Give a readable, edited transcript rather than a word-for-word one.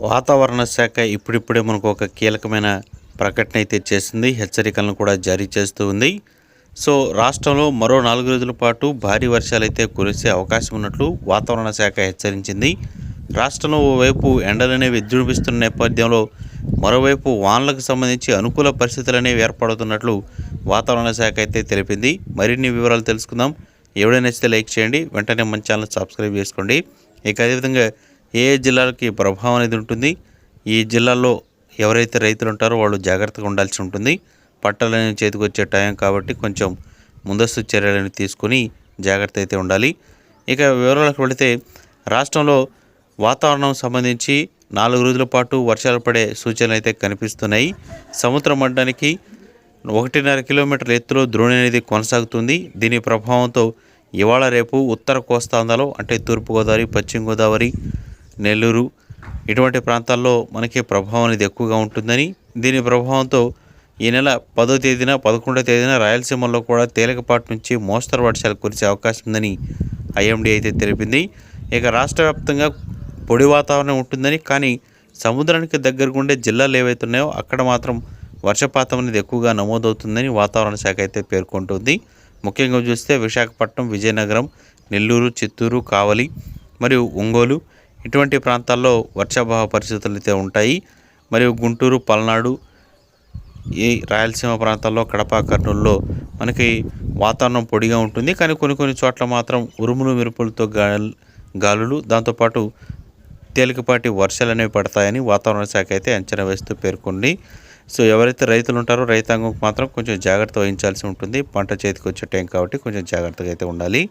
వాతావరణ శాఖ ఇప్పుడిప్పుడే మనకు ఒక కీలకమైన ప్రకటన అయితే చేసింది. హెచ్చరికలను కూడా జారీ చేస్తూ ఉంది. సో రాష్ట్రంలో మరో 4 రోజుల పాటు భారీ వర్షాలైతే కురిసే అవకాశం ఉన్నట్లు వాతావరణ శాఖ హెచ్చరించింది. రాష్ట్రంలో ఓవైపు ఎండలనేవి విజృంభిస్తున్న నేపథ్యంలో మరోవైపు వానలకు సంబంధించి అనుకూల పరిస్థితులనేవి ఏర్పడుతున్నట్లు వాతావరణ శాఖ అయితే తెలిపింది. మరిన్ని వివరాలు తెలుసుకుందాం. ఎవడైనా నచ్చితే లైక్ చేయండి, వెంటనే మన ఛానల్ సబ్స్క్రైబ్ చేసుకోండి. ఇక అదేవిధంగా ఏ జిల్లాలకి ప్రభావం అనేది ఉంటుంది, ఈ జిల్లాల్లో ఎవరైతే రైతులు ఉంటారో వాళ్ళు జాగ్రత్తగా ఉండాల్సి ఉంటుంది. పంటలనేవి చేతికి వచ్చే టైం కాబట్టి కొంచెం ముందస్తు చర్యలను తీసుకొని జాగ్రత్త అయితే ఉండాలి. ఇక వివరాలకు వెళితే రాష్ట్రంలో వాతావరణం సంబంధించి 4 రోజుల పాటు వర్షాలు పడే సూచనలు అయితే కనిపిస్తున్నాయి. సముద్ర మట్టానికి 1.5 కిలోమీటర్ల ఎత్తులో ద్రోణి అనేది కొనసాగుతుంది. దీని ప్రభావంతో ఇవాళ రేపు ఉత్తర కోస్తాంధ్రలో అంటే తూర్పుగోదావరి, పశ్చిమ గోదావరి, నెల్లూరు ఇటువంటి ప్రాంతాల్లో మనకి ప్రభావం అనేది ఎక్కువగా ఉంటుందని, దీని ప్రభావంతో ఈ నెల 10వ తేదీన 11వ తేదీన రాయలసీమలో కూడా తేలికపాటి నుంచి మోస్తరు వర్షాలు కురిసే అవకాశం ఉందని ఐఎండీ అయితే తెలిపింది. ఇక రాష్ట్ర వ్యాప్తంగా పొడి వాతావరణం ఉంటుందని, కానీ సముద్రానికి దగ్గరగా ఉండే జిల్లాలు ఏవైతే ఉన్నాయో అక్కడ మాత్రం వర్షపాతం అనేది ఎక్కువగా నమోదవుతుందని వాతావరణ శాఖ అయితే పేర్కొంటుంది. ముఖ్యంగా చూస్తే విశాఖపట్నం, విజయనగరం, నెల్లూరు, చిత్తూరు, కావలి మరియు ఒంగోలు ఇటువంటి ప్రాంతాల్లో వర్షాభావ పరిస్థితులు అయితే ఉంటాయి. మరియు గుంటూరు, పల్నాడు, ఈ రాయలసీమ ప్రాంతాల్లో కడప, కర్నూలులో మనకి వాతావరణం పొడిగా ఉంటుంది. కానీ కొన్ని చోట్ల మాత్రం ఉరుములు మెరుపులతో గాలులు దాంతోపాటు తేలికపాటి వర్షాలు అనేవి పడతాయని వాతావరణ శాఖ అయితే అంచనా వేస్తూ పేర్కొంది. సో ఎవరైతే రైతులు ఉంటారో రైతాంగం మాత్రం కొంచెం జాగ్రత్త వహించాల్సి ఉంటుంది. పంట చేతికి వచ్చే టైం కాబట్టి కొంచెం జాగ్రత్తగా అయితే ఉండాలి.